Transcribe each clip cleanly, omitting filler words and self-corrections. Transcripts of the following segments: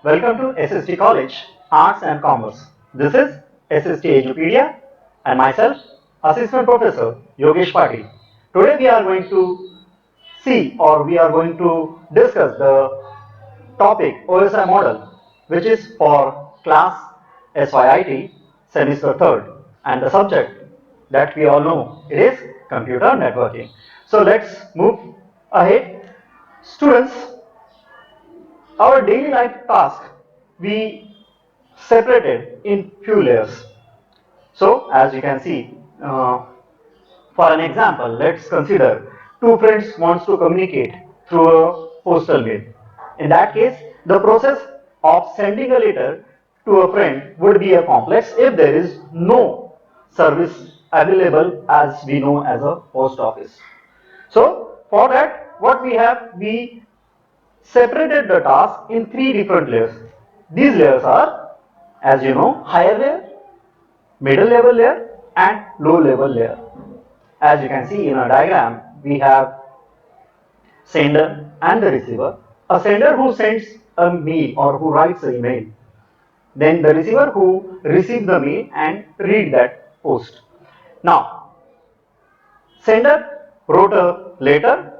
Welcome to SST College, Arts and Commerce. This is SST Edupedia and myself, Assistant Professor Yogesh Patil. Today we are going to see or we are going to discuss the topic OSI model, which is for class SYIT semester 3rd, and the subject that we all know it is computer networking. So let's move ahead. Students, our daily life task we separated in few layers. So as you can see, for an example, let's consider two friends wants to communicate through a postal mail. In that case, the process of sending a letter to a friend would be a complex if there is no service available as we know as a post office. So for that, what we have, we separated the task in three different layers. These layers are, as you know, higher layer, middle level layer, and low level layer. As you can see in our diagram, we have sender and the receiver. A sender who sends a mail or who writes an email. Then the receiver who receives the mail and read that post. Now, sender wrote a letter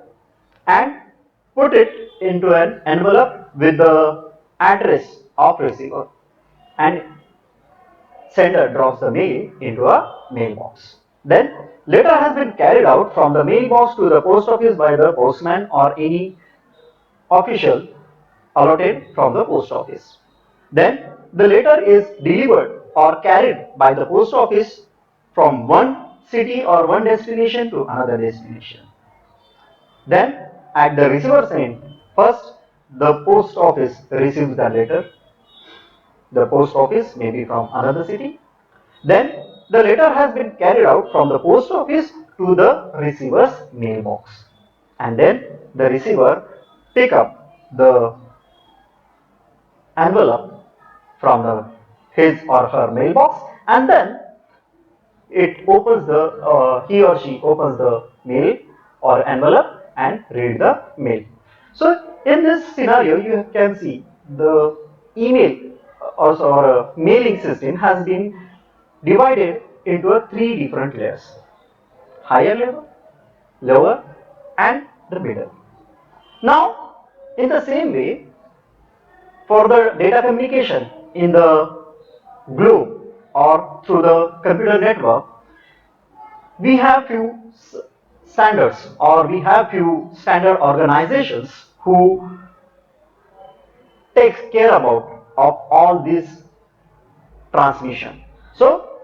and put it into an envelope with the address of receiver, and sender drops the mail into a mailbox. Then letter has been carried out from the mailbox to the post office by the postman or any official allotted from the post office. Then the letter is delivered or carried by the post office from one city or one destination to another destination. Then at the receiver's end, first the post office receives the letter. The post office may be from another city. Then the letter has been carried out from the post office to the receiver's mailbox. And then the receiver pick up the envelope from his or her mailbox, and then it opens the he or she opens the mail or envelope and read the mail. So in this scenario, you can see the email also or a mailing system has been divided into a three different layers: higher level, lower, and the middle. Now, in the same way, for the data communication in the globe or through the computer network, we have few standards or we have few standard organizations who takes care about of all this transmission. So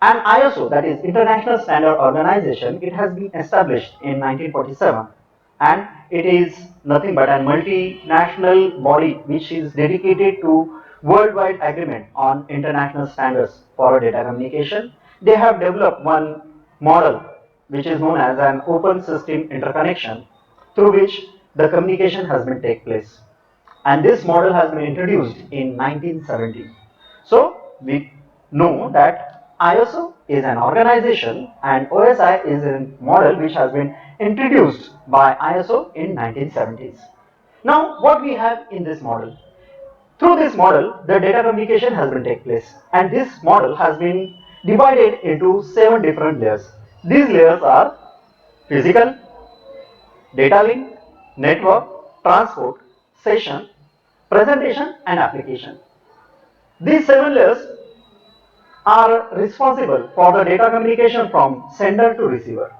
an ISO, that is International Standard Organization, it has been established in 1947, and it is nothing but a multinational body which is dedicated to worldwide agreement on international standards for data communication. They have developed one model which is known as an open system interconnection, through which the communication has been take place, and this model has been introduced in 1970. So we know that ISO is an organization and OSI is a model which has been introduced by ISO in 1970s. Now what we have in this model? Through this model, the data communication has been take place, and this model has been divided into 7 different layers. These layers are physical, data link, network, transport, session, presentation, and application. These 7 layers are responsible for the data communication from sender to receiver.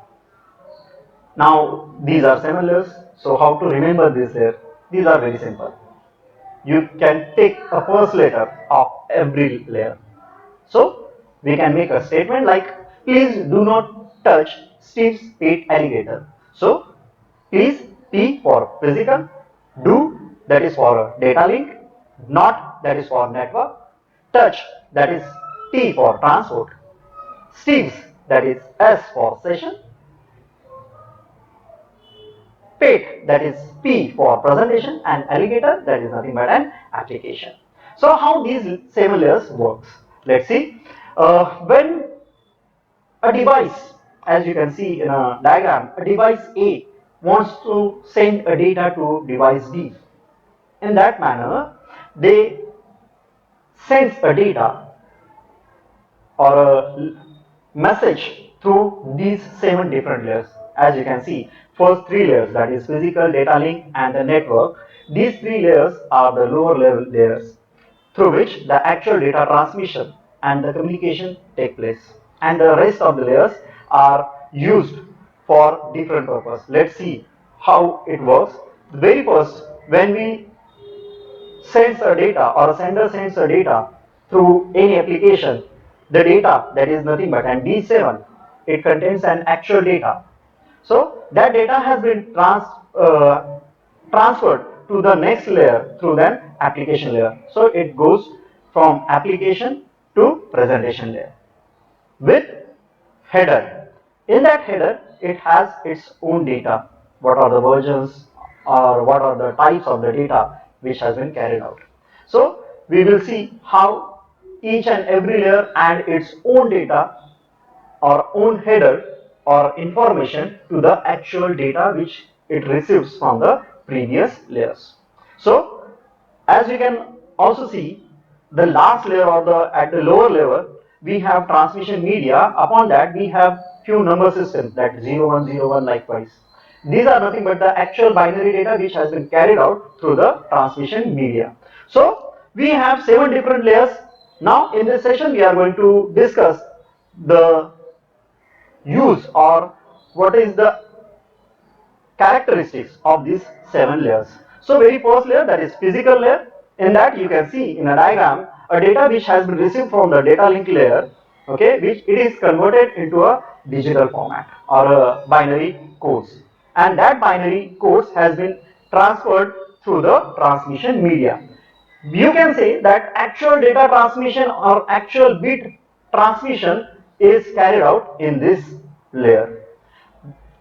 Now these are 7 layers, so how to remember this layer? These are very simple. You can take a first letter of every layer. So we can make a statement like, please do not touch Steve's pet alligator. So please, P for physical, do, that is for data link, not, that is for network, touch, that is T for transport, Steve's, that is S for session, pet, that is P for presentation, and alligator, that is nothing but an application. So how these 7 layers works? Let's see. When a device, as you can see in a diagram, a device A wants to send a data to device B. In that manner, they sends a data or a message through these 7 different layers. As you can see, first 3 layers, that is physical, data link and the network, these 3 layers are the lower level layers through which the actual data transmission and the communication take place, and the rest of the layers are used for different purpose. Let's see how it works. The very first, when we sends a data or a sender sends a data through any application, the data that is nothing but an D7, it contains an actual data. So that data has been transferred to the next layer through the application layer. So it goes from application to presentation layer with header. In that header, it has its own data. What are the versions or what are the types of the data which has been carried out. So we will see how each and every layer add its own data or own header or information to the actual data which it receives from the previous layers. So as you can also see, the last layer or the at the lower level we have transmission media. Upon that we have few number systems, that 0101 likewise. These are nothing but the actual binary data which has been carried out through the transmission media. So we have 7 different layers. Now in this session we are going to discuss the use or what is the characteristics of these 7 layers. So very first layer, that is physical layer. In that you can see in a diagram a data which has been received from the data link layer, okay, which it is converted into a digital format or a binary codes, and that binary codes has been transferred through the transmission media. You can say that actual data transmission or actual bit transmission is carried out in this layer.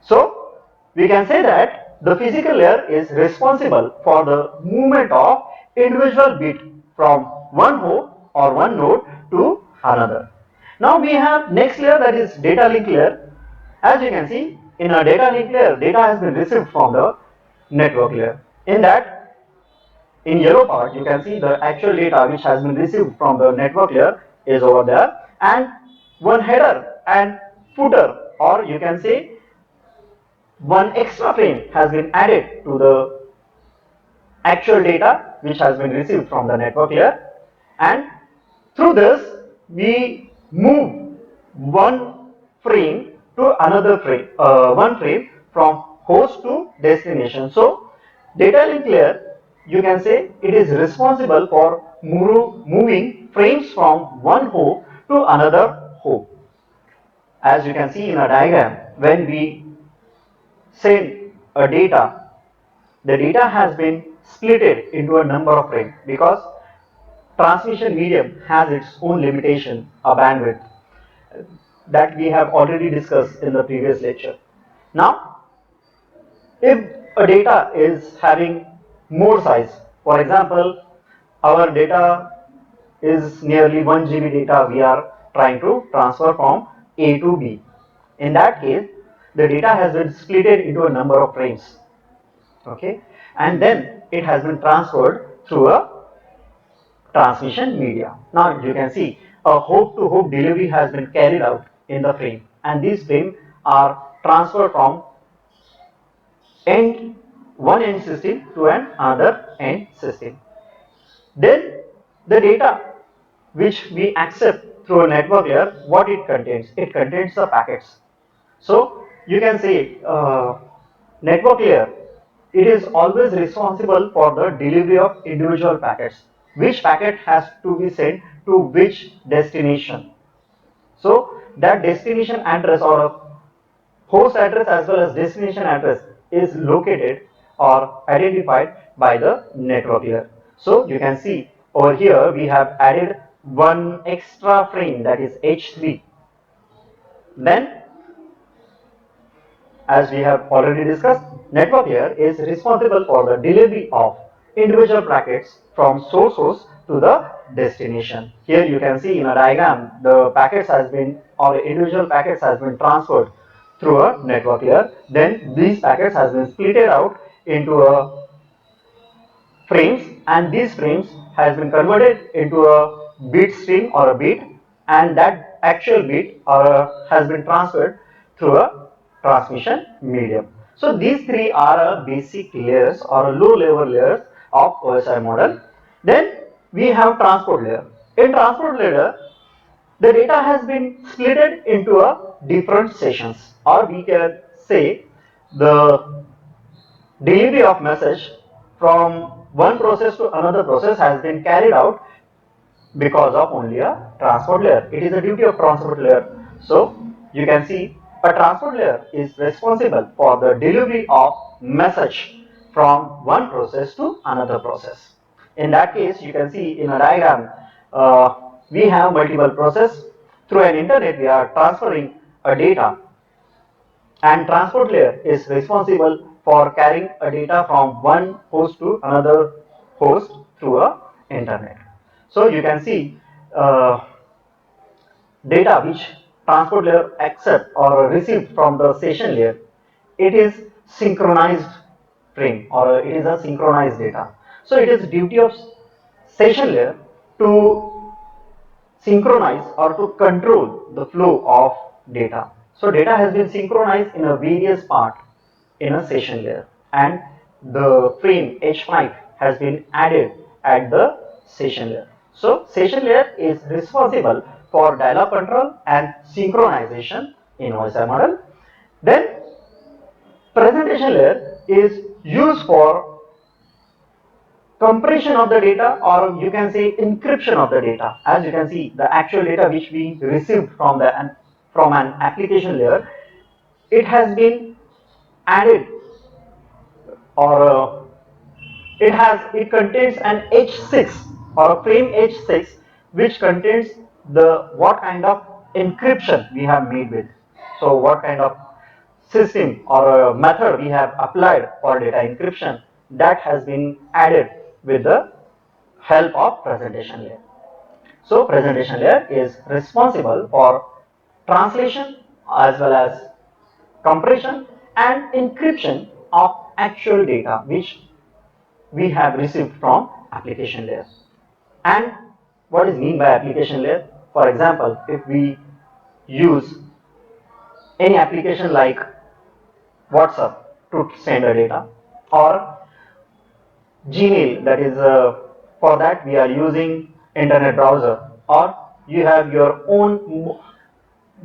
So we can say that the physical layer is responsible for the movement of individual bit from one host or one node to another. Now we have next layer, that is data link layer. As you can see, in a data link layer, data has been received from the network layer. In that, in yellow part, you can see the actual data which has been received from the network layer is over there, and one header and footer, or you can say one extra frame has been added to the actual data which has been received from the network layer, and through this we move one frame to another frame, one frame from host to destination. So data link layer, you can say it is responsible for moving frames from one host to another host. As you can see in a diagram, when we send a data, the data has been splitted into a number of frames because transmission medium has its own limitation, a bandwidth that we have already discussed in the previous lecture. Now, if a data is having more size, for example, our data is nearly 1 GB data we are trying to transfer from A to B. In that case, the data has been splitted into a number of frames, okay, and then it has been transferred through a transmission media. Now you can see a hope to hope delivery has been carried out in the frame, and these frames are transferred from end one end system to another end system. Then the data which we accept through a network layer, what it contains? It contains the packets. So you can say network layer, it is always responsible for the delivery of individual packets. Which packet has to be sent to which destination? So that destination address or a host address as well as destination address is located or identified by the network layer. So you can see over here we have added one extra frame, that is H3. Then, as we have already discussed, network layer is responsible for the delivery of individual packets from source host to the destination. Here you can see in a diagram the packets has been or individual packets has been transferred through a network layer. Then these packets has been splitted out into a frames, and these frames has been converted into a bit stream or a bit, and that actual bit has been transferred through a transmission medium. So these three are a basic layers or a low level layers of OSI model. Then we have transport layer. In transport layer, the data has been splitted into a different sessions, or we can say the delivery of message from one process to another process has been carried out because of only a transport layer. It is a duty of transport layer. So you can see a transport layer is responsible for the delivery of message from one process to another process. In that case, you can see in a diagram, we have multiple processes. Through an internet, we are transferring a data, and transport layer is responsible for carrying a data from one host to another host through a internet. So you can see data which transport layer accept or receive from the session layer, it is synchronized frame or it is a synchronized data. So it is duty of session layer to synchronize or to control the flow of data. So data has been synchronized in a various part in a session layer, and the frame H5 has been added at the session layer. So session layer is responsible for dial-up control and synchronization in OSI model. Then presentation layer is used for compression of the data, or you can say encryption of the data. As you can see, the actual data which we received from an application layer, it has been added, or it contains an H6 or a frame H6 which contains the what kind of encryption we have made with. So what kind of system or a method we have applied for data encryption, that has been added with the help of presentation layer. So presentation layer is responsible for translation as well as compression and encryption of actual data which we have received from application layer. And what is mean by application layer? For example, if we use any application like WhatsApp to send a data, or Gmail, that is for that we are using internet browser, or you have your own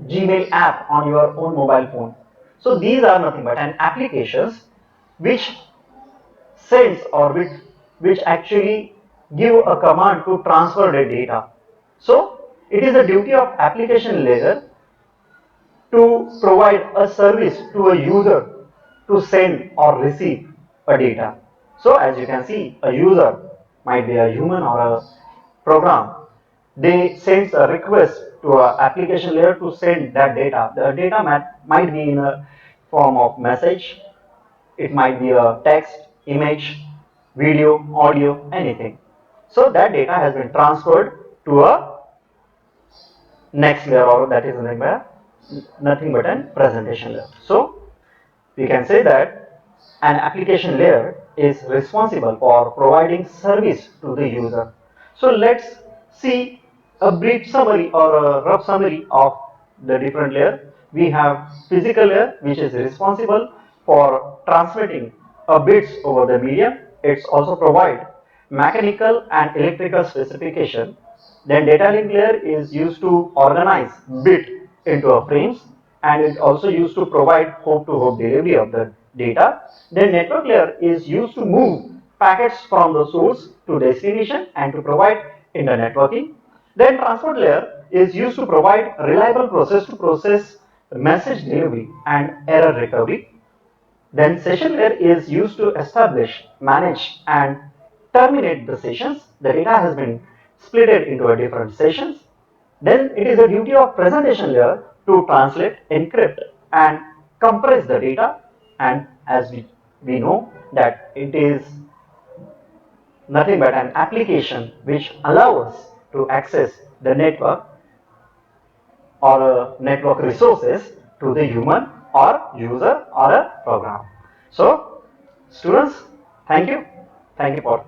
Gmail app on your own mobile phone. So these are nothing but an applications which sends, or which actually give a command to transfer the data. So it is the duty of application layer to provide a service to a user to send or receive a data. So as you can see, a user might be a human or a program. They sends a request to an application layer to send that data. The data might be in a form of message, it might be a text, image, video, audio, anything. So that data has been transferred to a next layer, or that is nothing but an presentation layer. So we can say that an application layer is responsible for providing service to the user. So let's see a brief summary or a rough summary of the different layer. We have physical layer, which is responsible for transmitting a bits over the medium. It's also provide mechanical and electrical specification. Then data link layer is used to organize bit into a frames, and it also used to provide hope-to-hope delivery of the data. Then network layer is used to move packets from the source to destination and to provide internetworking. Then transport layer is used to provide reliable process to process message delivery and error recovery. Then session layer is used to establish, manage and terminate the sessions. The data has been split into a different sessions. Then it is a duty of presentation layer to translate, encrypt and compress the data, and as we know that it is nothing but an application which allows us to access the network or network resources to the human or user or a program. So students, thank you for